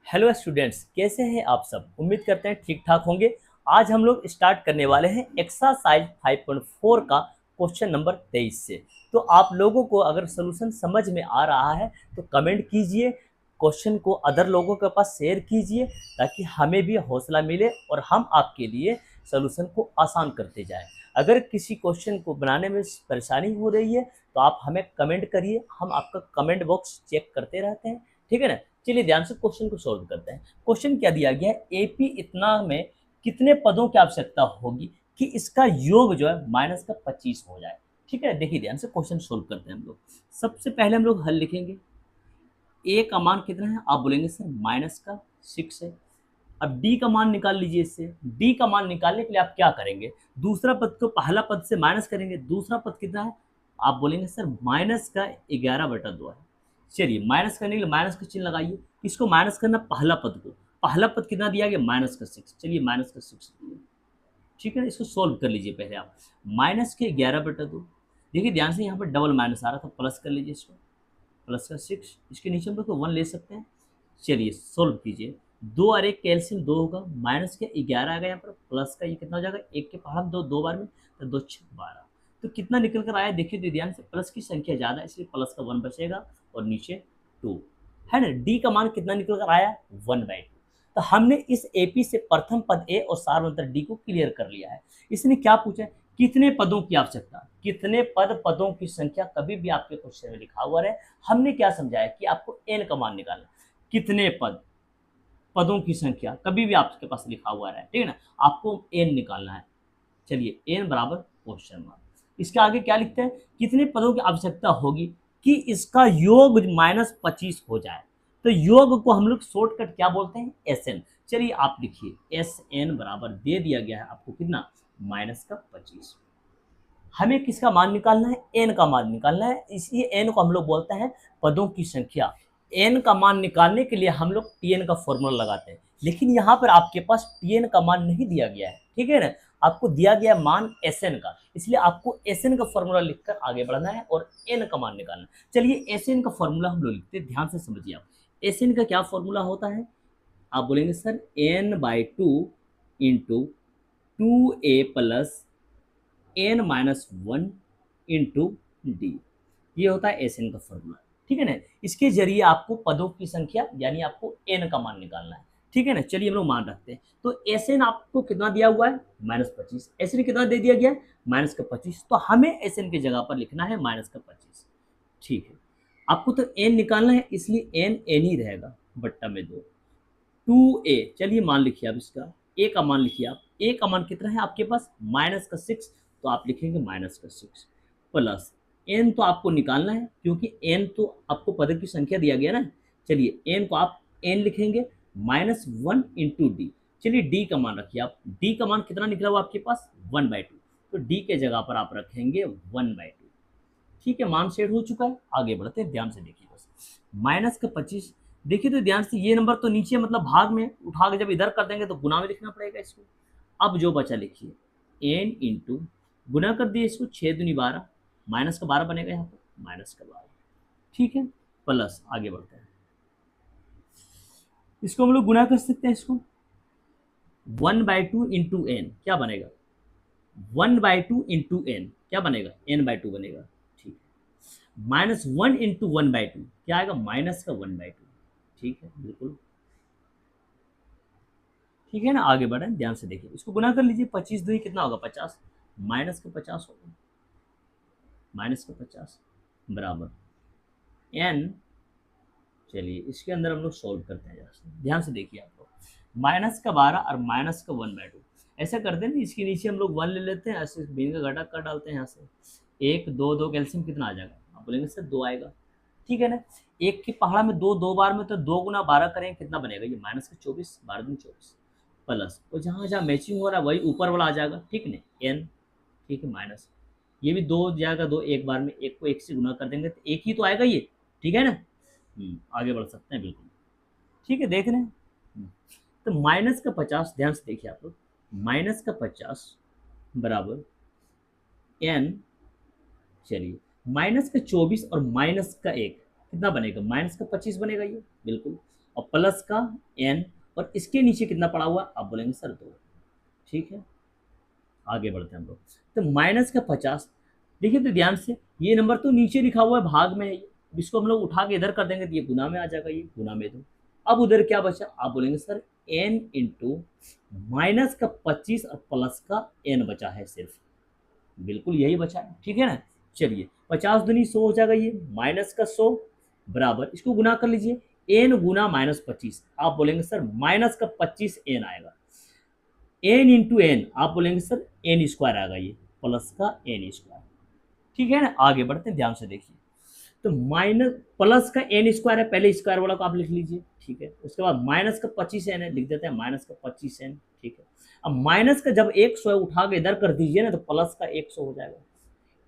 Hello students, कैसे हैं आप सब। उम्मीद करते हैं ठीक ठाक होंगे। आज हम लोग स्टार्ट करने वाले हैं एक्सरसाइज 5.4 का क्वेश्चन नंबर 23 से। तो आप लोगों को अगर सोल्यूशन समझ में आ रहा है तो कमेंट कीजिए, क्वेश्चन को अदर लोगों के पास शेयर कीजिए ताकि हमें भी हौसला मिले और हम आपके लिए सोल्यूशन को आसान करते जाएं। अगर किसी क्वेश्चन को बनाने में परेशानी हो रही है तो आप हमें कमेंट करिए, हम आपका कमेंट बॉक्स चेक करते रहते हैं, ठीक है ना। चलिए ध्यान से क्वेश्चन को सॉल्व करते हैं। क्वेश्चन क्या दिया गया है, एपी इतना में कितने पदों की आवश्यकता होगी कि इसका योग जो है माइनस का 25 हो जाए। ठीक है, देखिए ध्यान से क्वेश्चन सॉल्व करते हैं हम लोग। सबसे पहले हम लोग हल लिखेंगे। ए का मान कितना है, आप बोलेंगे सर माइनस का 6 है। अब डी का मान निकाल लीजिए। इससे डी का मान निकालने के लिए आप क्या करेंगे, दूसरा पद को पहला पद से माइनस करेंगे। दूसरा पद कितना है, आप बोलेंगे सर माइनस का 11/2 है। चलिए माइनस करने के लिए माइनस का चिन्ह लगाइए। इसको माइनस करना पहला पद को, पहला पद कितना दिया गया माइनस का 6। चलिए माइनस का 6, ठीक है ना। इसको सोल्व कर लीजिए पहले आप। माइनस के 11/2, देखिए ध्यान से यहाँ पर डबल माइनस आ रहा था, प्लस कर लीजिए इसको। प्लस का 6, इसके नीचे हम लोग 1 ले सकते हैं। चलिए सोल्व कीजिए। 2 और 1 कैल्शियम 2 होगा, माइनस के 11 आ गया यहाँ पर, प्लस का ये कितना हो जाएगा, 1 के पहाड़ में 2 2 बार में, तो 2 6 12। तो कितना निकल कर आया देखिए तो ध्यान से, प्लस की संख्या ज़्यादा है इसलिए प्लस का 1 बचेगा और नीचे 2 है ना। डी का मान कितना निकल कर आया, 1/2। तो हमने इस एपी से प्रथम पद ए और सार्वंतर डी को क्लियर कर लिया है। इसने क्या पूछा है, कितने पदों की आवश्यकता, कितने पदों की संख्या कभी भी आपके क्वेश्चन में लिखा हुआ है। हमने क्या समझाया कि आपको एन का मान निकालना, कितने पदों की संख्या कभी भी आपके पास लिखा हुआ है, ठीक है ना, आपको एन निकालना है। चलिए एन बराबर क्वेश्चन मार्क, इसके आगे क्या लिखते हैं, कितने पदों की आवश्यकता होगी कि इसका योग -25 हो जाए। तो योग को हम लोग शॉर्टकट क्या बोलते हैं, एस एन। चलिए आप लिखिए एस एन बराबर दे दिया गया है आपको कितना, -25। हमें किसका मान निकालना है, एन का मान निकालना है। इसलिए एन को हम लोग बोलते हैं पदों की संख्या। एन का मान निकालने के लिए हम लोग टी एन का फॉर्मूला लगाते हैं, लेकिन यहाँ पर आपके पास टी एन का मान नहीं दिया गया है, ठीक है ना। आपको दिया गया मान एस एन का, इसलिए आपको एस एन का फॉर्मूला लिखकर आगे बढ़ना है और एन का मान निकालना है। चलिए एस एन का फॉर्मूला हम लोग लिखते हैं, ध्यान से समझिए आप। एस एन का क्या फॉर्मूला होता है, आप बोलेंगे sir n/2 into 2a plus n-1 into D, ये होता है एस एन का फॉर्मूला, ठीक है ना। इसके जरिए आपको पदों की संख्या यानी आपको एन का मान निकालना है, ठीक है ना। चलिए हम लोग मान रखते हैं। तो एस एन आपको कितना दिया हुआ है, -25। एस एन कितना दे दिया गया है, -25। तो हमें एस एन की जगह पर लिखना है -25, ठीक है। आपको तो एन निकालना है इसलिए एन एन ही रहेगा, बट्टा में 2। 2a, चलिए मान लिखिए आप इसका, ए का मान लिखिए आप। ए का मान कितना है आपके पास, -6, तो आप लिखेंगे -6 प्लस एन तो आपको निकालना है क्योंकि एन तो आपको पद की संख्या दिया गया ना। चलिए एन को आप एन लिखेंगे -1 इंटू डी। चलिए डी का मान रखिए आप। डी का मान कितना निकला हुआ आपके पास, 1/2। तो डी के जगह पर आप रखेंगे 1/2, ठीक है। मान सेट हो चुका है, आगे बढ़ते हैं, ध्यान से देखिए बस। -25, देखिए तो ध्यान से, ये नंबर तो नीचे मतलब भाग में उठा के जब इधर कर देंगे तो गुना में लिखना पड़ेगा इसको। अब जो बचा लिखिए एन इंटू, गुना कर दिए इसको, 6×2 = 12, -12 बनेगा यहाँ पर, -12, ठीक है। प्लस आगे बढ़ते हैं, इसको हम लोग गुना कर सकते हैं। इसको 1/2 इंटू एन क्या बनेगा, 1/2 इंटू एन क्या बनेगा, n/2 बनेगा, ठीक है। -1 इंटू 1/2 क्या आएगा, -1/2, ठीक है, बिल्कुल ठीक है ना। आगे बढ़ें, ध्यान से देखिए, इसको गुना कर लीजिए। 25 2 कितना होगा, 50, -50 होगा, -50 बराबर n। चलिए इसके अंदर हम लोग सोल्व करते हैं, जरा से ध्यान से देखिए आप लोग। -12 और -1/2 ऐसा करते हैं ना, इसके नीचे हम लोग 1 ले लेते हैं, ऐसे बीन का घटा कर डालते हैं यहाँ से। 1 2 2 कैल्शियम कितना आ जाएगा, आप बोलेंगे सर 2 आएगा, ठीक है ना। 1 की पहाड़ा में 2 2 बार में, तो 2 × 12 करें कितना बनेगा, ये -24, 12×24 प्लस, और जहाँ जहाँ मैचिंग हो रहा है वही ऊपर वाला आ जाएगा, ठीक है ना, n, ठीक है, माइनस, ये भी 2 जाएगा, 2 एक बार में, 1 को 1 से गुना कर देंगे तो 1 ही तो आएगा ये, ठीक है ना। आगे बढ़ सकते हैं बिल्कुल, ठीक है, देख रहे हैं। तो -50, ध्यान से देखिए आप लोग, -50 बराबर n, चलिए -24 और -1 कितना बनेगा, -25 बनेगा ये, बिल्कुल। और प्लस का n, और इसके नीचे कितना पड़ा हुआ है, आप बोलेंगे सर 2। ठीक है, आगे बढ़ते हैं हम लोग। तो माइनस का 50, देखिए तो ध्यान से, ये नंबर तो नीचे लिखा हुआ है, भाग में है ये, इसको हम लोग उठा के इधर कर देंगे तो ये गुना में आ जाएगा, ये गुना में 2। अब उधर क्या बचा, आप बोलेंगे सर n इंटू माइनस का 25 और प्लस का n बचा है सिर्फ, बिल्कुल यही बचा है। ठीक है ना, चलिए 50 दूनी 100 हो जाएगा, ये माइनस का 100 बराबर, इसको गुना कर लीजिए, n गुना माइनस 25, आप बोलेंगे सर माइनस का 25 n आएगा, n इंटू एन, आप बोलेंगे सर n स्क्वायर आएगा, ये प्लस का n स्क्वायर। ठीक है ना, आगे बढ़ते हैं, ध्यान से देखिए। तो माइनस प्लस का n स्क्वायर है, पहले स्क्वायर वाला को आप लिख लीजिए। ठीक है, उसके बाद माइनस का 25n है, लिख देते हैं माइनस का 25n। ठीक है, अब माइनस का जब 100 उठा के इधर कर दीजिए ना, तो प्लस का 100 हो जाएगा।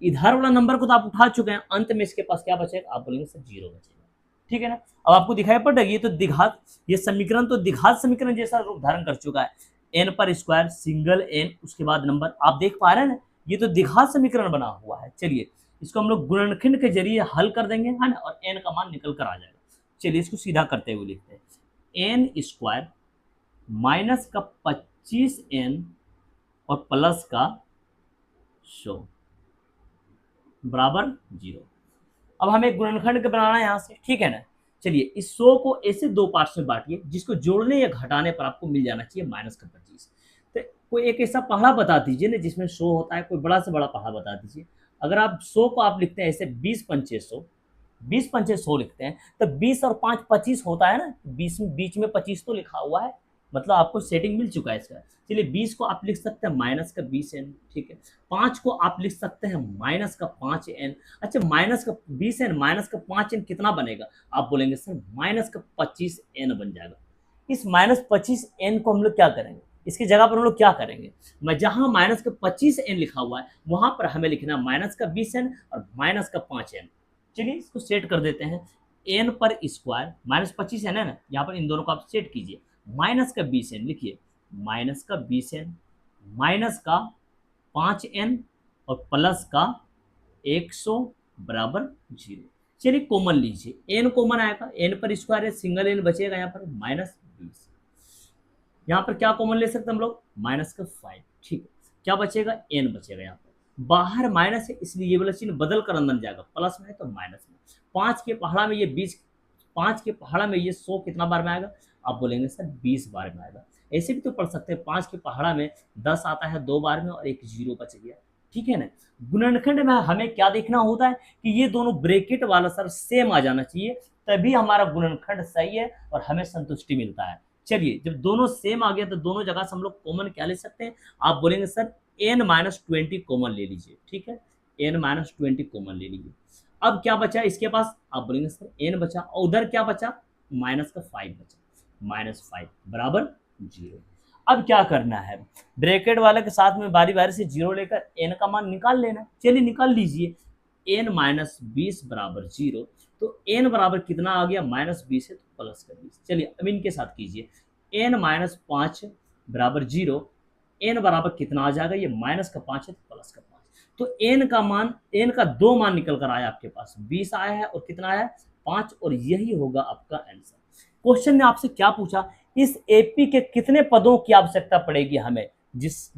इधर वाला नंबर को तो आप उठा चुके हैं, अंत में इसके पास क्या बचेगा, आप बोलेंगे सर 0 बचेगा। ठीक है ना, अब आपको दिखाई पड़ रही है, तो द्विघात, ये समीकरण तो द्विघात समीकरण जैसा रूप धारण कर चुका है। n पर स्क्वायर, सिंगल n, उसके बाद नंबर, आप देख पा रहे हैं ना, ये तो द्विघात समीकरण बना हुआ है। चलिए इसको हम लोग गुणनखंड के जरिए हल कर देंगे, है ना, और n का मान निकल कर आ जाएगा। चलिए इसको सीधा करते हुए लिखते हैं, n स्क्वायर माइनस का 25n और प्लस का 100 बराबर 0। अब हमें गुणनखंड बनाना है यहाँ से। ठीक है ना, चलिए इस 100 को ऐसे दो पार्ट्स में बांटिए, जिसको जोड़ने या घटाने पर आपको मिल जाना चाहिए माइनस का 25। तो कोई एक ऐसा पहाड़ा बता दीजिए ना जिसमें 100 होता है, कोई बड़ा से बड़ा पहाड़ा बता दीजिए। अगर आप 100 को आप लिखते हैं ऐसे 20 पंचे 100, 20 पंचे 100 लिखते हैं, तो 20 और 5 25 होता है ना, 20 बीच में 25 तो लिखा हुआ है, मतलब आपको सेटिंग मिल चुका है इसका। चलिए 20 को आप लिख सकते हैं माइनस का 20n। ठीक है, 5 को आप लिख सकते हैं माइनस का 5n। अच्छा, माइनस का 20n माइनस का 5n कितना बनेगा, आप बोलेंगे सर माइनस का 25n बन जाएगा। इस माइनस 25n को हम लोग क्या करेंगे, इसकी जगह पर हम लोग क्या करेंगे, मैं जहां माइनस का 25n लिखा हुआ है वहां पर हमें लिखना माइनस का 20n और माइनस का 5n। चलिए इसको सेट कर देते हैं, n पर स्क्वायर, माइनस 25n है ना, यहाँ पर इन दोनों को आप सेट कीजिए, माइनस का 20n लिखिए, माइनस का 20n माइनस का 5n और प्लस का 100 बराबर 0। चलिए कॉमन लीजिए, n कॉमन आएगा, n पर स्क्वायर है, सिंगल n बचेगा यहाँ पर माइनस 20। यहाँ पर क्या कॉमन ले सकते हैं हम लोग, माइनस का 5। ठीक है, क्या बचेगा, n बचेगा, यहाँ पर बाहर माइनस है इसलिए ये वाला चिन्ह बदल कर अंदर जाएगा, प्लस में है तो माइनस में। 5 के पहाड़ा में ये 20, 5 के पहाड़ा में ये 100 कितना बार में आएगा, आप बोलेंगे सर 20 बार में आएगा। ऐसे भी तो पढ़ सकते हैं, 5 के पहाड़ा में 10 आता है 2 बार में और एक 0 बच गया। ठीक है ना, गुणनखंड में हमें क्या देखना होता है कि ये दोनों ब्रैकेट वाला सर सेम आ जाना चाहिए, तभी हमारा गुणनखंड सही है और हमें संतुष्टि मिलता है। चलिए जब दोनों सेम आ गया तो दोनों जगह से हम लोग कॉमन क्या ले सकते हैं, आप बोलेंगे सर n-20 कॉमन ले लीजिए। ठीक है, n-20 कॉमन ले लीजिए। अब क्या बचा इसके पास, आप बोलेंगे सर n बचा, और उधर क्या बचा, माइनस का 5 बचा, माइनस 5 बराबर 0। अब क्या करना है, ब्रैकेट वाले के साथ में बारी बारी से 0 लेकर n का मान निकाल लेना। चलिए निकाल लीजिए, n-20 बराबर 0, तो n बराबर कितना आ गया, -20 है तो प्लस का 20। चलिए अब इनके साथ कीजिए, n-5 बराबर 0, n बराबर कितना आ जाएगा, ये माइनस का 5 है तो प्लस का 5। तो n का मान, n का 2 मान निकल कर आया आपके पास, 20 आया है और कितना आया है, 5, और यही होगा आपका आंसर। क्वेश्चन ने आपसे क्या पूछा, इस एपी के कितने पदों की आवश्यकता पड़ेगी हमें, इस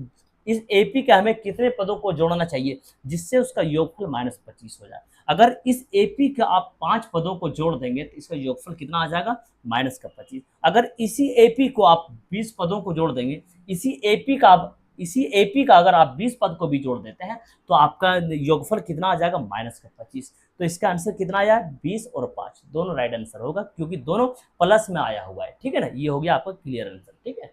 एपी के हमें कितने पदों को जोड़ना चाहिए जिससे उसका योगफल -25 हो जाए। अगर इस एपी के आप 5 पदों को जोड़ देंगे तो इसका योगफल कितना आ जाएगा, -25। अगर इसी एपी को आप 20 पदों को जोड़ देंगे, इसी एपी का अगर आप 20 पद को भी जोड़ देते हैं तो आपका योगफल कितना आ जाएगा, -25। तो इसका आंसर कितना आया, 20 और 5 दोनों राइट आंसर होगा, क्योंकि दोनों प्लस में आया हुआ है। ठीक है ना, ये हो गया आपका क्लियर आंसर। ठीक है,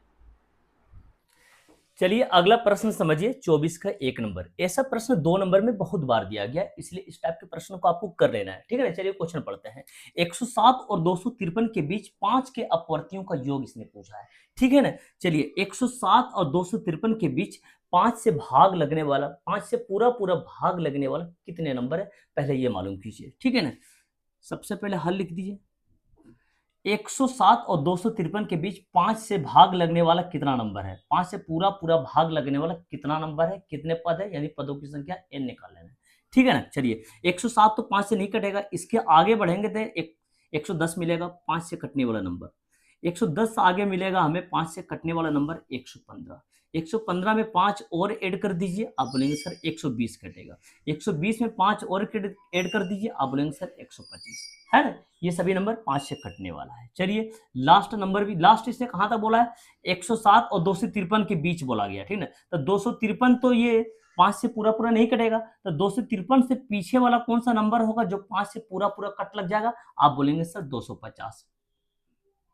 चलिए अगला प्रश्न समझिए, 24 का 1 नंबर। ऐसा प्रश्न 2 नंबर में बहुत बार दिया गया है, इसलिए इस टाइप के प्रश्न को आपको कर लेना है। ठीक है ना, चलिए क्वेश्चन पढ़ते हैं। 107 और 253 के बीच 5 के अपवर्तियों का योग इसने पूछा है। ठीक है ना, चलिए 107 और 253 के बीच 5 से भाग लगने वाला, 5 से पूरा पूरा भाग लगने वाला कितने नंबर है, पहले ये मालूम कीजिए। ठीक है ना, सबसे पहले हल लिख दीजिए, 107 और 253 के बीच 5 से भाग लगने वाला कितना नंबर है, 5 से पूरा पूरा भाग लगने वाला कितना नंबर है, कितने पद है, यानी पदों की संख्या n निकाल लेना है। ठीक है ना, चलिए 107 तो 5 से नहीं कटेगा, इसके आगे बढ़ेंगे तो 110 मिलेगा, 5 से कटने वाला नंबर। 110 आगे मिलेगा हमें 5 से कटने वाला नंबर 115। 115 में 5 और ऐड कर दीजिए, आप बोलेंगे सर 120 कटेगा। 120 में 5 और ऐड कर दीजिए, आप बोलेंगे सर 125, है ना। ये सभी नंबर 5 से कटने वाला है। चलिए लास्ट नंबर भी, लास्ट इसने कहाँ तक बोला है, 107 और 253 के बीच बोला गया, ठीक ना। तो 253 तो ये 5 से पूरा पूरा नहीं कटेगा, तो 253 से पीछे वाला कौन सा नंबर होगा जो 5 से पूरा पूरा कट लग जाएगा, आप बोलेंगे सर 250।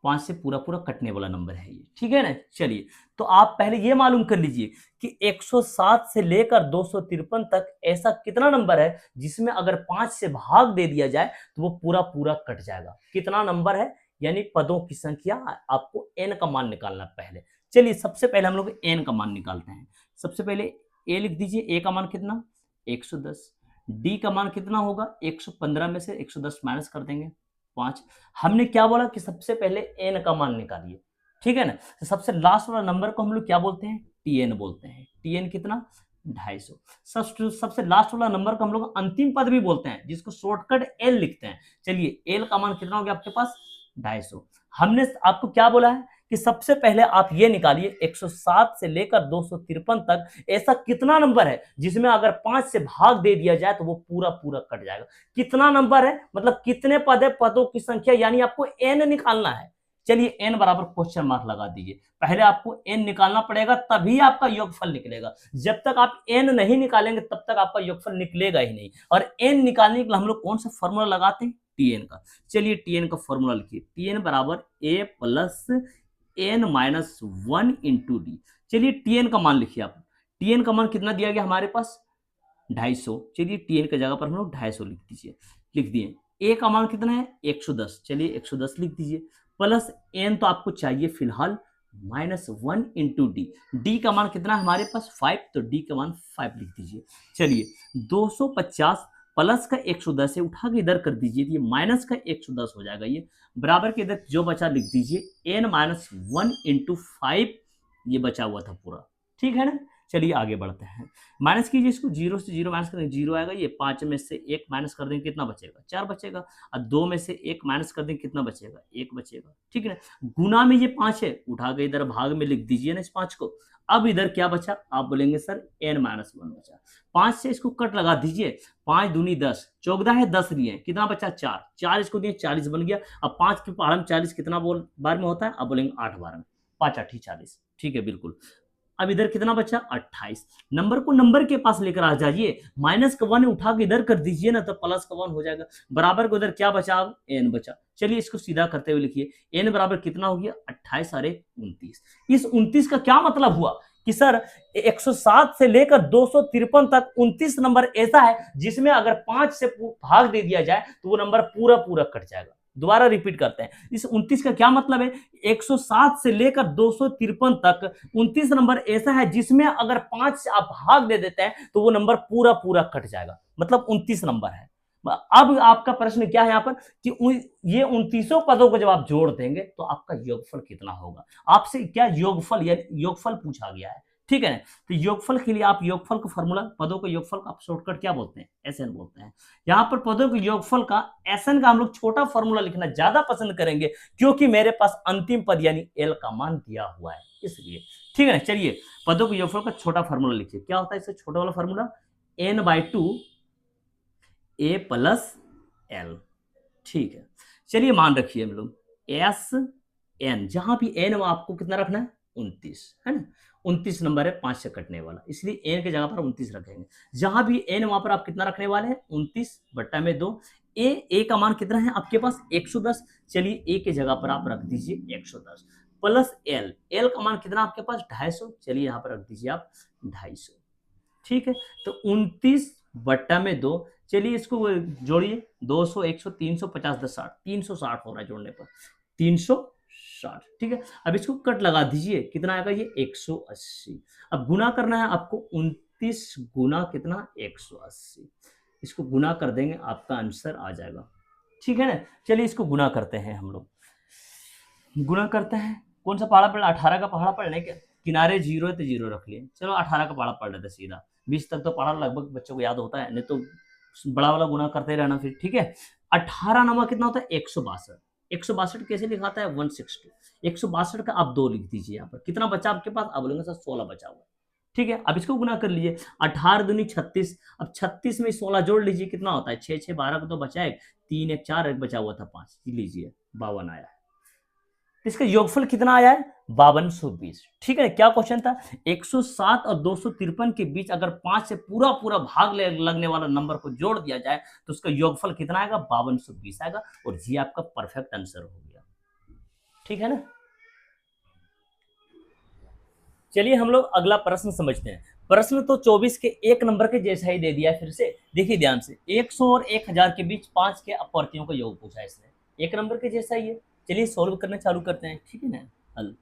5 से पूरा पूरा कटने वाला नंबर है ये, ठीक है ना। चलिए तो आप पहले ये मालूम कर लीजिए कि 107 से लेकर 253 तक ऐसा कितना नंबर है जिसमें अगर 5 से भाग दे दिया जाए तो वो पूरा पूरा कट जाएगा। कितना नंबर है, यानी पदों की संख्या, आपको n का मान निकालना पहले। चलिए सबसे पहले हम लोग n का मान निकालते हैं। सबसे पहले a लिख दीजिए, a का मान कितना 110, d का मान कितना होगा 115 में से 110 माइनस कर देंगे 5। हमने क्या बोला कि सबसे पहले n का मान निकालिए, ठीक है ना। तो सबसे लास्ट वाला नंबर को हम लोग क्या बोलते हैं, tn बोलते हैं। tn कितना 250। सबसे लास्ट वाला नंबर को हम लोग अंतिम पद भी बोलते हैं, जिसको शॉर्टकट l लिखते हैं। चलिए l का मान कितना हो गया आपके पास 250। हमने आपको क्या बोला है कि सबसे पहले आप ये निकालिए 107 से लेकर 253 तक ऐसा कितना नंबर है जिसमें अगर 5 से भाग दे दिया जाए तो वो पूरा पूरा कट जाएगा। कितना नंबर है मतलब कितने पद है, पदों की संख्या, यानी आपको n निकालना है। चलिए n बराबर क्वेश्चन मार्क लगा दीजिए। पहले आपको n निकालना पड़ेगा तभी आपका योगफल निकलेगा। जब तक आप n नहीं निकालेंगे तब तक आपका योगफल निकलेगा ही नहीं। और n निकालने के लिए हम लोग कौन सा फॉर्मूला लगाते हैं, tn का। चलिए tn का फॉर्मूला लिखिए, tn बराबर a plus n minus 1 into D. चलिए tn का मान लिखिए आप। tn का मान कितना दिया गया हमारे पास 250। चलिए tn की जगह पर हम लोग 250 लिख दीजिए, लिख दिए। a का मान कितना है 110, चलिए 110 लिख दीजिए, प्लस n तो आपको चाहिए फिलहाल -1 इंटू डी। डी का मान कितना हमारे पास 5, तो डी का मान 5 लिख दीजिए। चलिए 250 प्लस का 110 से उठा के इधर कर दीजिए, ये माइनस का 110 हो जाएगा, ये बराबर के इधर जो बचा लिख दीजिए n-1 इंटू 5, ये बचा हुआ था पूरा, ठीक है ना। चलिए आगे बढ़ते हैं, माइनस कीजिए इसको, 0 से 0 माइनस करेंगे 0 आएगा। ये 5 में से 1 माइनस कर देंगे कितना बचेगा 4 बचेगा। और 2 में से 1 माइनस कर देंगे कितना बचेगा 1 बचेगा, ठीक है ना। गुना में ये 5 है, उठा के इधर भाग में लिख दीजिए ना इस 5 को। अब इधर क्या बचा, आप बोलेंगे सर n-1 बचा। 5 से इसको कट लगा दीजिए, 5 दूनी 10, 14 है 10 लिए, कितना बचा 4, 4 इसको दिए 40 बन गया। अब 5 के पहाड़ में 40 कितना बार में होता है, आप बोलेंगे 8 बार में, 5 8 40, ठीक है बिल्कुल। अब इधर कितना बचा 28। नंबर को नंबर के पास लेकर आ जाइए, माइनस का 1 उठा के इधर कर दीजिए ना तो प्लस का 1 हो जाएगा। बराबर को इधर क्या बचा, अब n बचा। चलिए इसको सीधा करते हुए लिखिए, n बराबर कितना हो गया 28 और 29। इस 29 का क्या मतलब हुआ कि सर 107 से लेकर 253 तक 29 नंबर ऐसा है जिसमें अगर 5 से भाग दे दिया जाए तो वो नंबर पूरा पूरा कट जाएगा। दोबारा रिपीट करते हैं, इस 29 का क्या मतलब है, 107 से लेकर 253 तक 29 नंबर ऐसा है जिसमें अगर 5 से आप भाग दे देते हैं तो वो नंबर पूरा पूरा कट जाएगा, मतलब 29 नंबर है। अब आपका प्रश्न क्या है यहाँ पर कि ये 29 पदों को जब आप जोड़ देंगे तो आपका योगफल कितना होगा। आपसे क्या योगफल या योगफल पूछा गया है, ठीक है ना। तो योगफल के लिए आप योगफल का फॉर्मूला, पदों का योगफल का आप शॉर्टकट क्या बोलते हैं, एसएन बोलते हैं। यहाँ पर पदों के योगफल का एसएन का हम लोग छोटा फॉर्मूला लिखना ज्यादा पसंद करेंगे क्योंकि मेरे पास अंतिम पद यानी एल का मान दिया हुआ है इसलिए, ठीक है ना। चलिए पदों के योगफल का छोटा फॉर्मूला लिखिए, क्या होता है इससे छोटा वाला formula, n/2 a plus L, ठीक है। चलिए मान रखिए हम लोग एस एन, जहां भी एन आपको कितना रखना है 29, है ना। 29 नंबर है 5 से कटने वाला, इसलिए एन की जगह पर 29 रखेंगे। जहां भी एन वहां पर आप कितना रखने वाले हैं 29/2। ए का मान कितना है आपके पास 110, चलिए ए की जगह पर आप रख दीजिए 110 प्लस एल, एल का मान कितना आपके पास 250, चलिए यहाँ पर रख दीजिए आप 250, ठीक है। तो 29/2, चलिए इसको जोड़िए 200 100 350 10 60, 360 हो रहा है जोड़ने पर 360, ठीक है। अब इसको कट लगा दीजिए, कितना आएगा ये 180। अब गुना करना है आपको, 29 गुना कितना 180, इसको गुना कर देंगे आपका आंसर आ जाएगा, ठीक है ना। चलिए इसको गुना करते हैं, हम लोग गुना करते हैं। कौन सा पहाड़ा पढ़ना, 18 का पहाड़ा पढ़ना है क्या, किनारे 0 है तो 0 रख लिए, चलो 18 का पहाड़ा पढ़ लेते सीधा। 20 तक तो पढ़ा लगभग बच्चों को याद होता है, नहीं तो बड़ा वाला गुना करते रहना फिर, ठीक है। 18 नमा कितना होता है 162, 162 कैसे लिखाता है 162, 162 का आप 2 लिख दीजिए यहाँ पर, कितना बचा आपके पास, आप बोलेंगे सर 16 बचा हुआ है। ठीक है, अब इसको गुना कर लीजिए, 18 दूनी 36, अब 36 में 16 जोड़ लीजिए, कितना होता है 6 6 12 का तो बचा है, 3 1 4 एक बचा हुआ था 5, लीजिए 52 आया है। इसका योगफल कितना आया है 5220। ठीक है, क्या क्वेश्चन था, 107 और 253 के बीच अगर 5 से पूरा पूरा भाग लगने वाला नंबर को जोड़ दिया जाए तो उसका योगफल कितना आएगा 5220 आएगा, और ये आपका परफेक्ट आंसर हो गया। ठीक है ना। चलिए हम लोग अगला प्रश्न समझते हैं। प्रश्न तो 24 के एक नंबर के जैसा ही दे दिया है, फिर से देखिए ध्यान से, 100 और 1000 के बीच 5 के अपवर्तियों का योग पूछा है इसने, एक नंबर के जैसा ही है। चलिए सॉल्व करना चालू करते हैं। ठीक है ना, हल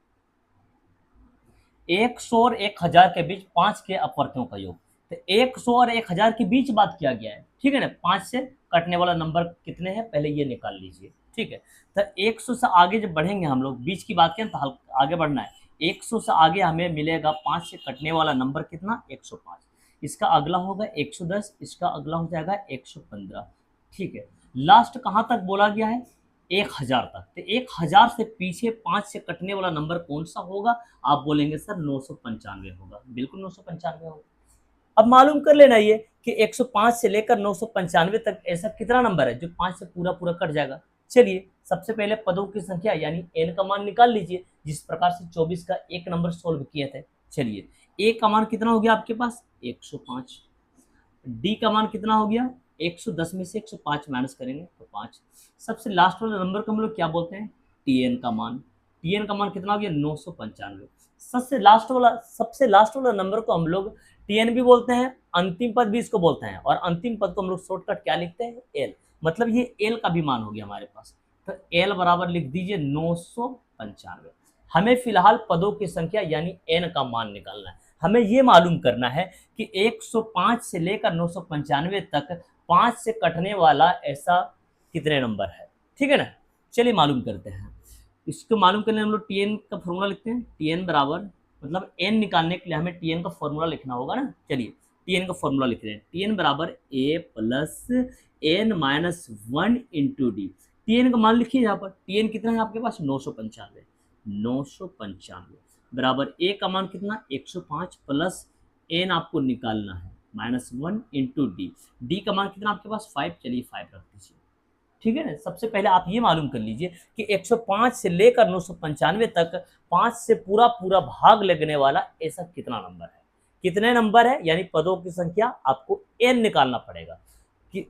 100 और 1000 के बीच 5 के अपवर्तियों का योग, तो 100 और 1000 के बीच बात किया गया है। ठीक है ना, 5 से कटने वाला नंबर कितने हैं पहले ये निकाल लीजिए। ठीक है, तो 100 से आगे जब बढ़ेंगे हम लोग, बीच की बात करें तो आगे बढ़ना है, 100 से आगे हमें मिलेगा 5 से कटने वाला नंबर कितना 105, इसका अगला होगा 110, इसका अगला हो जाएगा 115। ठीक है, लास्ट कहाँ तक बोला गया है 1000 तक, तो 1000 से पीछे 5 से कटने वाला नंबर कौन सा होगा, आप बोलेंगे सर 995 होगा, बिल्कुल 995 होगा। अब मालूम कर लेना ये कि 105 से लेकर 995 तक ऐसा कितना नंबर है जो 5 से पूरा पूरा कट जाएगा। चलिए सबसे पहले पदों की संख्या यानी n का मान निकाल लीजिए, जिस प्रकार से 24 का एक नंबर सोल्व किए थे। चलिए a का मान कितना हो गया आपके पास 105, d का मान कितना हो गया 110 में से 105 माइनस करेंगे तो 5, सबसे लास्ट वाले नंबर को हम लोग क्या बोलते हैं tn का मान, tn का मान कितना हो गया 995, सबसे लास्ट वाला नंबर को हम लोग टीएन भी बोलते हैं, अंतिम पद भी इसको बोलते हैं, और अंतिम पद को हम लोग शॉर्टकट क्या लिखते हैं एल, मतलब ये एल का भी मान हो गया हमारे पास, तो एल बराबर लिख दीजिए 995। हमें फिलहाल पदों की संख्या यानी एन का मान निकालना है। हमें ये मालूम करना है कि 105 से लेकर 995 तक 5 से कटने वाला ऐसा कितने नंबर है। ठीक है ना, चलिए मालूम करते हैं। इसको मालूम करने हम लोग टीएन का फॉर्मूला लिखते हैं, टीएन बराबर मतलब एन निकालने के लिए हमें टीएन का फॉर्मूला लिखना होगा ना। चलिए टीएन का फॉर्मूला लिख रहे हैं, टीएन बराबर A plus N minus 1 into D. TN का मान लिखिए यहाँ पर, टीएन कितना है आपके पास 995 बराबर ए का मान कितना 105 प्लस एन आपको निकालना है माइनस 1 इंटू डी, डी का मान कितना आपके पास 5, चलिए 5 रख दीजिए। ठीक है ना, सबसे पहले आप ये मालूम कर लीजिए कि 105 से लेकर 995 तक 5 से पूरा पूरा भाग लगने वाला ऐसा कितना नंबर है, कितने नंबर है यानी पदों की संख्या आपको n निकालना पड़ेगा। कि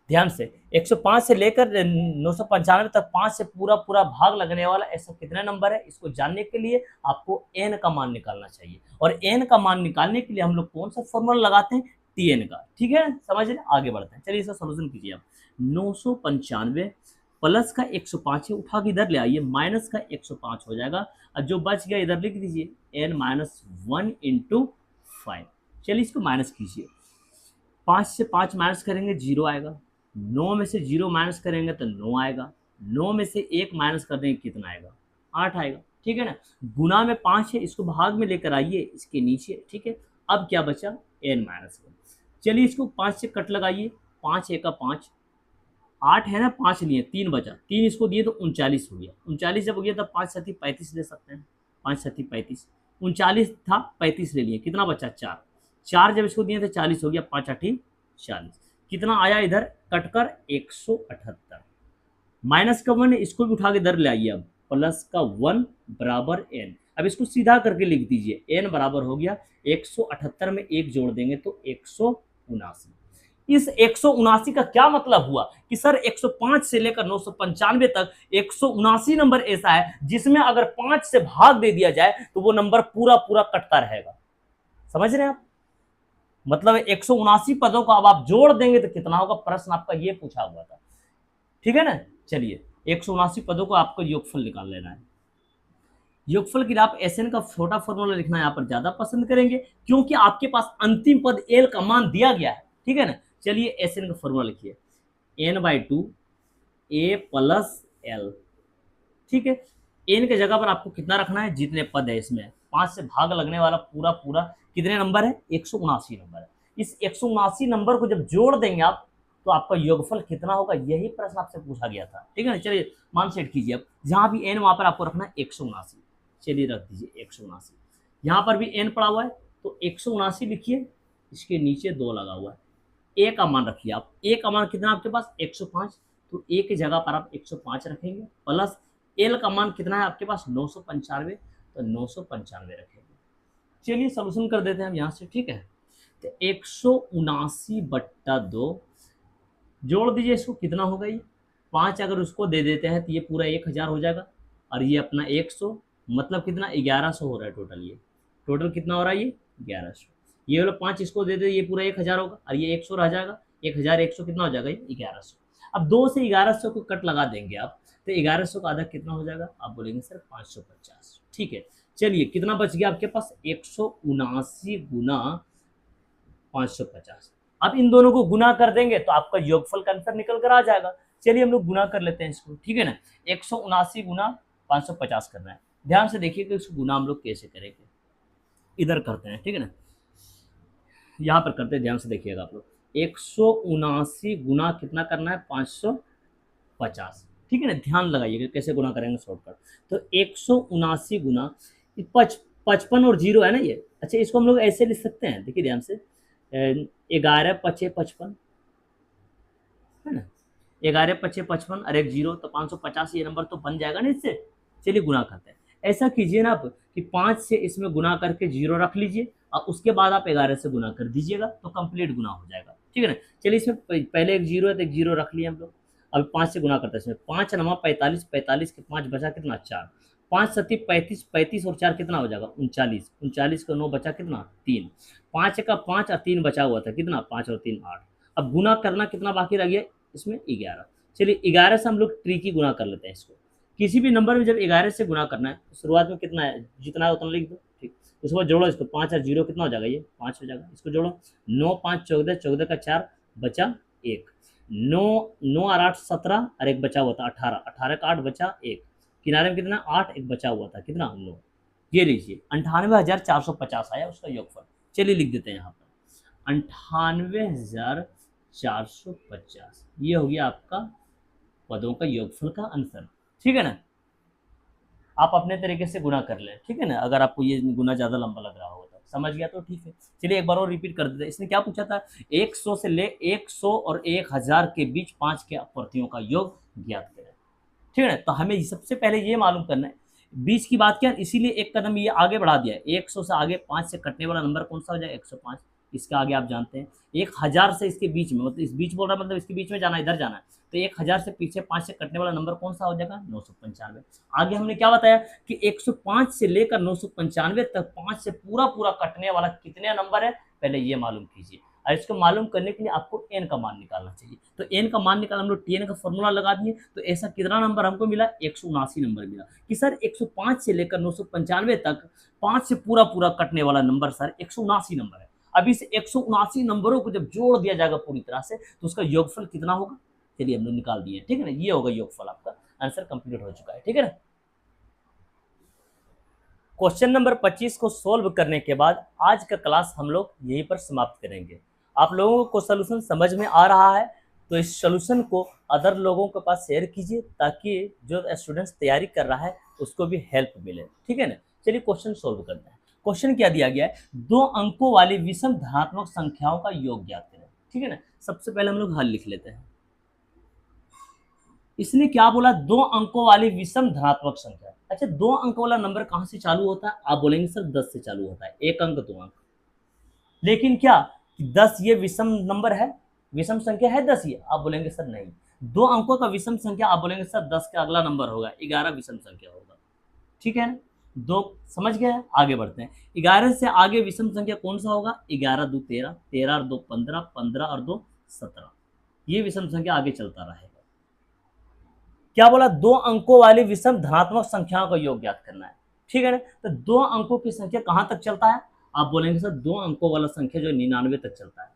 ध्यान से 105 से लेकर 995 तक 5 से पूरा पूरा भाग लगने वाला ऐसा कितने नंबर है, इसको जानने के लिए आपको n का मान निकालना चाहिए, और n का मान निकालने के लिए हम लोग कौन सा फॉर्मूला लगाते हैं tn का। ठीक है, समझ लें, आगे बढ़ते हैं। चलिए इसका सोल्यूशन कीजिए आप, 995 प्लस का 105 है, उठा के इधर ले आइए, माइनस का 105 हो जाएगा, और जो बच गया इधर लिख दीजिए n माइनस 1 इंटू 5। चलिए इसको माइनस कीजिए, 5 से 5 माइनस करेंगे 0 आएगा, 9 में से 0 माइनस करेंगे तो 9 आएगा, 9 में से 1 माइनस कर देंगे कितना आएगा 8 आएगा। ठीक है ना, गुना में 5 है, इसको भाग में लेकर आइए इसके नीचे। ठीक है, अब क्या बचा n माइनस 1। चलिए इसको 5 से कट लगाइए, 5 1 का 5, 8 है ना, 5 लिए 3 बचा, 3 इसको दिए तो 39 हो गया, 39 जब हो गया तब 5 7 35 ले सकते हैं, 5 7 35, 39 था 35 ले लिए, कितना बचा 4, 4 जब इसको दिए तो 40 हो गया, 5 8 40, कितना आया इधर कटकर 178, माइनस का 1 इसको भी उठा के इधर ले आइए, अब प्लस का 1 बराबर n, अब इसको सीधा करके लिख दीजिए, n बराबर हो गया 178 में 1 जोड़ देंगे तो 179। इस 179 का क्या मतलब हुआ कि सर 105 से लेकर 995 तक 179 नंबर ऐसा है जिसमें अगर 5 से भाग दे दिया जाए तो वो नंबर पूरा पूरा कटता रहेगा। समझ रहे हैं आप, मतलब 179 पदों को अब आप जोड़ देंगे तो कितना होगा, प्रश्न आपका ये पूछा हुआ था। ठीक है ना, चलिए 179 पदों को आपको योगफल निकाल लेना है। योगफल के लिए आप एसएन का छोटा फॉर्मूला लिखना यहाँ पर ज्यादा पसंद करेंगे क्योंकि आपके पास अंतिम पद एल का मान दिया गया है। ठीक है ना, चलिए एसएन का फॉर्मूला लिखिए, n/2 a प्लस एल। ठीक है, एन के जगह पर आपको कितना रखना है, जितने पद है इसमें 5 से भाग लगने वाला पूरा पूरा कितने नंबर है 179 नंबर है। इस 179 नंबर को जब जोड़ देंगे आप तो आपका योगफल कितना होगा, यही प्रश्न आपसे पूछा गया था। ठीक है ना, चलिए मान सेट कीजिए। अब जहाँ भी n वहाँ पर आपको रखना है 179, चलिए रख दीजिए 179। यहाँ पर भी n पड़ा हुआ है तो 179 लिखिए, इसके नीचे 2 लगा हुआ है। ए का मान रखिए आप, ए का मान कितना आपके पास 105, तो ए की जगह पर आप 105 रखेंगे, प्लस एल का मान कितना है आपके पास 995, तो 995 रखेंगे। चलिए सोल्यूशन कर देते हैं हम यहाँ से। ठीक है, तो 179/2 जोड़ दीजिए, इसको कितना होगा ये 5, अगर उसको दे देते हैं तो ये पूरा 1000 हो जाएगा, और ये अपना 100, मतलब कितना 1100 हो रहा है टोटल। ये टोटल कितना हो रहा है ये 1100। ये वाला 5 इसको दे दे, ये पूरा 1000 होगा, और ये 100 रह जाएगा, 1100 कितना हो जाएगा ये 1100। अब 2 से 1100 को कट लगा देंगे आप, तो 1100 का आधा कितना हो जाएगा, आप बोलेंगे सर 550। ठीक है, चलिए कितना बच गया आपके पास 179 गुना 550। अब इन दोनों को गुना कर देंगे तो आपका योगफल का आंसर निकल कर आ जाएगा। चलिए हम लोग गुना कर लेते हैं इसको। ठीक है ना, 179 गुना 550 करना है। ध्यान से देखिए कि इसको गुना हम लोग कैसे करेंगे, इधर करते हैं। ठीक है ना, यहाँ पर करते हैं, ध्यान से देखिएगा आप लोग। 179 गुना कितना करना है 550। ठीक है ना, ध्यान लगाइएगा कैसे गुना करेंगे शॉर्टकट। तो 179 गुना 55 और 0 है ना ये, अच्छा इसको हम लोग ऐसे लिख सकते हैं, देखिए ध्यान से, 11 पचे 55 है ना, 11 पचे 55 और 1 0, तो 550 ये नंबर तो बन जाएगा ना इससे। चलिए गुना करते हैं। ऐसा कीजिए ना आप कि 5 से इसमें गुना करके 0 रख लीजिए, और उसके बाद आप 11 से गुना कर दीजिएगा, तो कंप्लीट गुना हो जाएगा। ठीक है ना, चलिए इसमें पहले 1 0 है तो 1 0 रख लिया हम लोग। अब 5 से गुना करते हैं, इसमें 5 9 45, 45 के 5 बचा कितना 4, 5 7 35, 35 और 4 कितना हो जाएगा 39, 39 का 9 बचा कितना 3, 5 का 5 और 3 बचा हुआ था कितना 5 और 3 8। अब गुना करना कितना बाकी रह गया इसमें 11। चलिए 11 से हम लोग ट्रिकी गुना कर लेते हैं इसको। किसी भी नंबर में जब 11 से गुना करना है तो शुरुआत में कितना है, जितना है उतना लिख दो। ठीक, उसके बाद जोड़ो इसको, 5 और 0 कितना हो जाएगा ये 5 हो जाएगा, इसको जोड़ो। 9 5 14, 14 का 4 बचा 1, 9 9 और 8 17 और 1 बचा हुआ था 18, 18 का 8 बचा 1, किनारे में कितना 8 1 बचा हुआ था कितना 9। ये लीजिए 98,450 आया उसका योगफल। चलिए लिख देते हैं यहाँ पर 98,450, ये हो गया आपका पदों का योगफल का आंसर। ठीक है ना, आप अपने तरीके से गुना कर लें। ठीक है ना, अगर आपको ये गुना ज़्यादा लंबा लग रहा हो तो समझ गया तो ठीक है। चलिए एक बार और रिपीट कर देते हैं। इसने क्या पूछा था, 100 से ले 100 और 1000 के बीच 5 के अपवर्तियों का योग ज्ञात करें। ठीक है ना, तो हमें सबसे पहले ये मालूम करना है, बीच की बात किया इसीलिए एक कदम ये आगे बढ़ा दिया है। 100 से आगे 5 से कटने वाला नंबर कौन सा हो जाए 105, इसके आगे आप जानते हैं। 1000 से इसके बीच में, मतलब इस बीच बोल रहा है, मतलब इसके बीच में जाना, इधर जाना है, तो 1000 से पीछे 5 से कटने वाला नंबर कौन सा हो जाएगा 995। आगे हमने क्या बताया कि 105 से लेकर 995 तक 5 से पूरा पूरा कटने वाला कितने नंबर है, पहले ये मालूम कीजिए। और इसको मालूम करने के लिए आपको n का मान निकालना चाहिए। तो n का मान निकाल हम लोग tn का फॉर्मूला लगा दिए, तो ऐसा कितना नंबर हमको मिला 179 नंबर मिला। कि सर 105 से लेकर 995 तक 5 से पूरा पूरा कटने वाला नंबर सर 179 नंबर है। अब इस 179 नंबरों को जब जोड़ दिया जाएगा पूरी तरह से तो उसका योगफल कितना होगा, चलिए हम लोग निकाल दिए। ठीक है ना, ये होगा योगफल, आपका आंसर कंप्लीट हो चुका है। ठीक है ना, क्वेश्चन नंबर 25 को सोल्व करने के बाद आज का क्लास हम लोग यहीं पर समाप्त करेंगे। आप लोगों को सोल्यूशन समझ में आ रहा है तो इस सोल्यूशन को अदर लोगों के पास शेयर कीजिए, ताकि जो स्टूडेंट्स तैयारी कर रहा है उसको भी हेल्प मिले। ठीक है ना, चलिए क्वेश्चन सोल्व करते हैं। क्वेश्चन क्या दिया गया है, 2 अंकों वाली विषम धनात्मक संख्याओं का योग ज्ञात करें। ठीक है ना, सबसे पहले हम लोग हल लिख लेते हैं। इसने क्या बोला, 2 अंकों वाली विषम धनात्मक संख्या। अच्छा 2 अंक वाला नंबर कहां से चालू होता है, आप बोलेंगे सर 10 से चालू होता है, 1 अंक 2 अंक। लेकिन क्या 10 ये विषम नंबर है, विषम संख्या है 10 ये, आप बोलेंगे सर नहीं। 2 अंकों का विषम संख्या, आप बोलेंगे सर 10 का अगला नंबर होगा 11 विषम संख्या होगा। ठीक है ना, 2 समझ गए, आगे बढ़ते हैं। 11 से आगे विषम संख्या कौन सा होगा, 11 2 13, 13 और 2 15, 15 और 2 17, ये विषम संख्या आगे चलता रहेगा। क्या बोला, 2 अंकों वाली विषम धनात्मक संख्याओं का योग ज्ञात करना है। ठीक है ना, तो 2 अंकों की संख्या कहां तक चलता है, आप बोलेंगे सर 2 अंकों वाला संख्या जो 99 तक चलता है।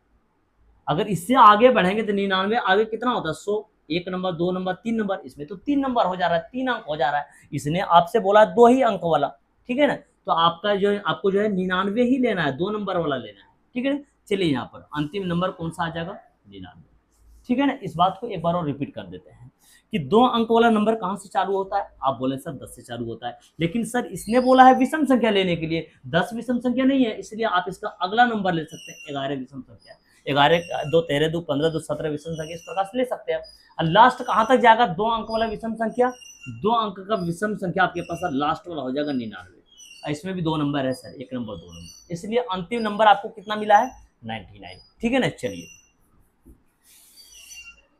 अगर इससे आगे बढ़ेंगे तो 99 आगे कितना होता है 100, 1 नंबर 2 नंबर 3 नंबर, इसमें तो 3 नंबर हो जा रहा है, 3 अंक हो जा रहा है। इसने आपसे बोला 2 ही अंक वाला। ठीक है ना, तो आपका जो है, आपको जो है 99 ही लेना है, 2 नंबर वाला लेना है। ठीक है ना, चलिए यहाँ पर अंतिम नंबर कौन सा आ जाएगा 99। ठीक है ना। इस बात को एक बार और रिपीट कर देते हैं कि 2 अंक वाला नंबर कहाँ से चालू होता है, आप बोले सर 10 से चालू होता है, लेकिन सर इसने बोला है विषम संख्या लेने के लिए, 10 विषम संख्या नहीं है, इसलिए आप इसका अगला नंबर ले सकते हैं 11 विषम संख्या, 11 2 13 2 15 2 17 विषम संख्या, इस प्रकार से ले सकते हैं। और लास्ट कहाँ तक जाएगा, 2 अंक वाला विषम संख्या, 2 अंक का विषम संख्या आपके पास लास्ट वाला हो जाएगा 99। इसमें भी 2 नंबर है सर, 1 नंबर 2 नंबर, इसलिए अंतिम नंबर आपको कितना मिला है 99। ठीक है ना। चलिए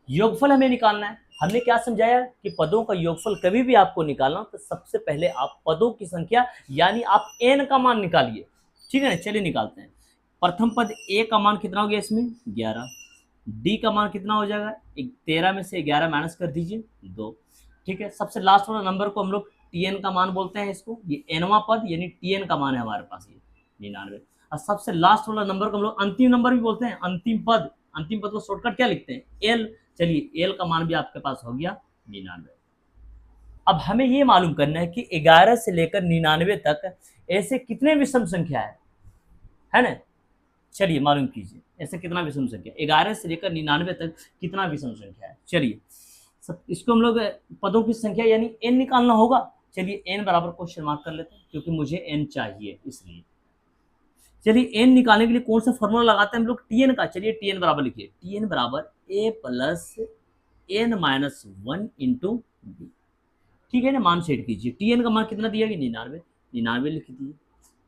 योगफल हमें निकालना है। हमने क्या समझाया कि पदों का योगफल कभी भी आपको निकालना तो सबसे पहले आप पदों की संख्या यानी आप n का मान निकालिए। ठीक है ना। चलिए निकालते हैं। प्रथम पद a का मान कितना हो गया इसमें 11, d का मान कितना हो जाएगा 13 में से 11 माइनस कर दीजिए 2। ठीक है। सबसे लास्ट वाला नंबर को हम लोग tn का मान बोलते हैं, इसको ये nवां पद यानी tn का मान है हमारे पास ये 99। और सबसे लास्ट वाला नंबर को हम लोग अंतिम नंबर भी बोलते हैं, अंतिम पद को शॉर्टकट क्या लिखते हैं l। चलिए एल का मान भी आपके पास हो गया 99। अब हमें ये मालूम करना है कि 11 से लेकर 99 तक ऐसे कितने विषम संख्या है ना। चलिए मालूम कीजिए ऐसे कितना विषम संख्या, 11 से लेकर 99 तक कितना विषम संख्या है। चलिए सब इसको हम लोग पदों की संख्या यानी n निकालना होगा। चलिए n बराबर क्वेश्चन मार्क कर लेते हैं क्योंकि मुझे n चाहिए इसलिए। चलिए n निकालने के लिए कौन सा फॉर्मूला लगाते हैं हम लोग tn का। चलिए tn बराबर लिखिए, tn बराबर a plus n minus 1 into b. ठीक है ना। मान सेट कीजिए, tn का मान कितना दिया गया 99 लिख दीजिए,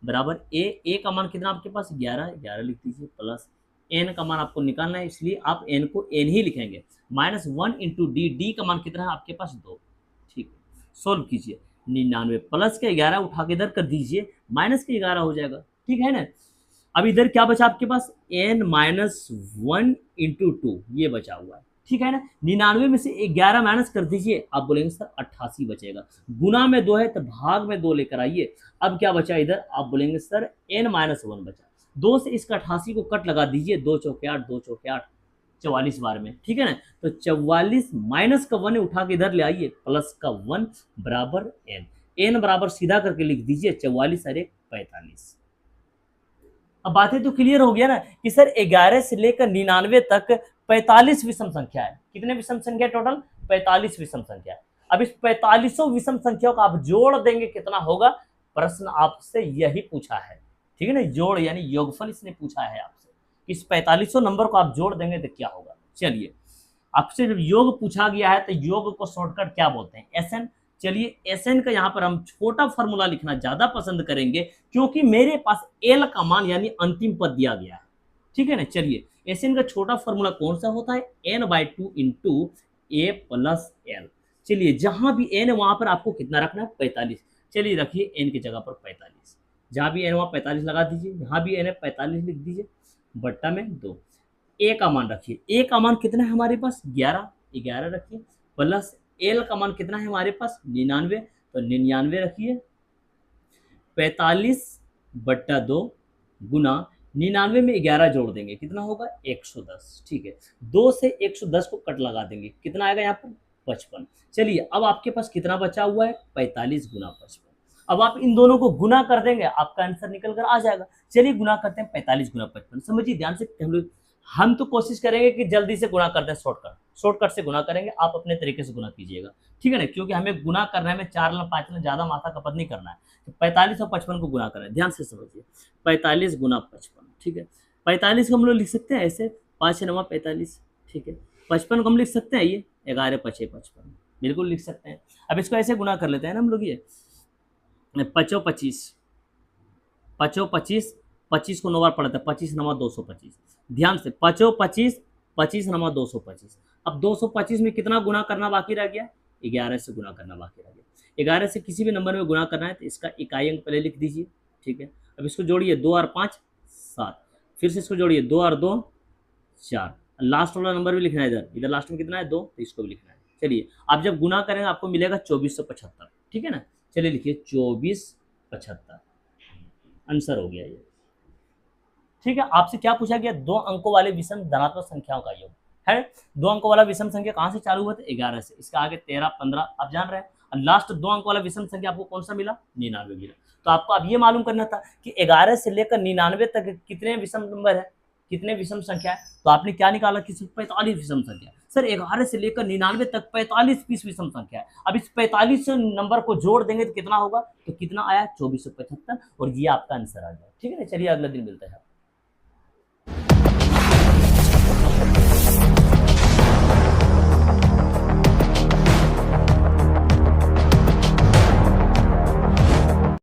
बराबर a का मान कितना आपके पास 11 लिख दीजिए, प्लस n का मान आपको निकालना है इसलिए आप n को n ही लिखेंगे, माइनस 1 इंटू डी का मान कितना है आपके पास 2। ठीक है। सोल्व कीजिए, 99 प्लस के 11 उठा के इधर कर दीजिए, माइनस के 11 हो जाएगा। ठीक है ना। अब इधर क्या बचा आपके पास n माइनस 1 इंटू 2 ये बचा हुआ है। ठीक है ना। 99 में से 11 माइनस कर दीजिए, आप बोलेंगे सर 88 बचेगा, गुना में 2 है तो भाग में 2 लेकर आइए। अब क्या बचा इधर, आप बोलेंगे सर n माइनस 1 बचा, 2 से इसका 88 को कट लगा दीजिए, 2 चौके 8 2 चौके 8 44 बार में। ठीक है ना। तो 44 माइनस का 1 उठा के इधर ले आइए, प्लस का 1 बराबर n बराबर सीधा करके लिख दीजिए 44 और 1 45। अब बातें तो क्लियर हो गया ना कि सर 11 से लेकर 99 तक 45 विषम संख्या है। कितने विषम संख्या टोटल 45 विषम संख्या है। अब इस 45 विषम संख्याओं का आप जोड़ देंगे कितना होगा, प्रश्न आपसे यही पूछा है। ठीक है ना। जोड़ यानी योगफल इसने पूछा है आपसे, इस 45 नंबर को आप जोड़ देंगे तो क्या होगा। चलिए आपसे जब योग पूछा गया है तो योग को शॉर्टकट क्या बोलते हैं एसएन। चलिए एसएन का यहाँ पर हम छोटा फॉर्मूला लिखना ज्यादा पसंद करेंगे क्योंकि मेरे पास एल का मान यानी अंतिम पद दिया गया है। ठीक है ना। चलिए एसएन का छोटा फॉर्मूला कौन सा होता है n/2 इंटू ए प्लस एल। चलिए जहां भी n वहां पर आपको कितना रखना है 45। चलिए रखिए n की जगह पर 45, जहां भी n वहां 45 लगा दीजिए, यहाँ भी n है 45 लिख दीजिए, बट्टा में 2। ए का मान रखिए, ए का मान कितना है हमारे पास 11 रखिए, प्लस एल का मान कितना है हमारे पास 99, तो 99 रखिए, 45/2 गुना 99 में 11 जोड़ देंगे कितना होगा 110। ठीक है। 2 से 110 को कट लगा देंगे, कितना आएगा यहाँ पर 55। चलिए अब आपके पास कितना बचा हुआ है 45 गुना 55। अब आप इन दोनों को गुना कर देंगे, आपका आंसर निकल कर आ जाएगा। चलिए गुना करते हैं 45 गुना 55। समझिए ध्यान से, हम तो कोशिश करेंगे कि जल्दी से गुना कर दें, शॉर्टकट से गुना करेंगे, आप अपने तरीके से गुना कीजिएगा। ठीक है ना। क्योंकि हमें गुना करने में 4 या 5 में ज्यादा माथा कपत नहीं करना है, तो 45 और 55 को गुना करें, ध्यान से समझिए 45 गुना 55। ठीक है। 45 को हम लोग लिख सकते हैं ऐसे 5 9 45। ठीक है। 55 को हम लिख सकते हैं ये 11 5 55, बिल्कुल लिख सकते हैं। अब इसको ऐसे गुना कर लेते हैं ना हम लोग, ये 5 25 25 को 9 बार पढ़ते हैं, 25 9 225। ध्यान से 5 25 25 9 225। अब 225 में कितना गुना करना बाकी रह गया 11 से गुना करना बाकी रह गया। 11 से किसी भी नंबर में गुना करना है तो इसका इकाई अंक पहले लिख दीजिए। ठीक है। अब इसको जोड़िए 2 और 5 7, फिर से इसको जोड़िए 2 और 2 4, लास्ट वाला नंबर भी लिखना है, इधर लास्ट में कितना है 2, तो इसको भी लिखना है। चलिए आप जब गुना करेंगे आपको मिलेगा 2475। ठीक है ना। चलिए लिखिए 2475, आंसर हो गया ये। ठीक है। आपसे क्या पूछा गया 2 अंकों वाले विषम धनात्मक संख्याओं का योग है। 2 अंकों वाला विषम संख्या कहां से चालू हुआ था 11 से, इसका आगे 13 15 आप जान रहे हैं, और लास्ट 2 अंक वाला विषम संख्या आपको कौन सा मिला 99 मिला। तो आपको अब ये मालूम करना था कि 11 से लेकर 99 तक कितने विषम नंबर है, कितने विषम संख्या है, तो आपने क्या निकाला कि 45 विषम संख्या। सर 11 से लेकर 99 तक 45 किस विषम संख्या है। अब इस 45 नंबर को जोड़ देंगे तो कितना होगा, तो कितना आया 2475, और ये आपका आंसर आ गया। ठीक है ना, चलिए अगले दिन मिलते हैं।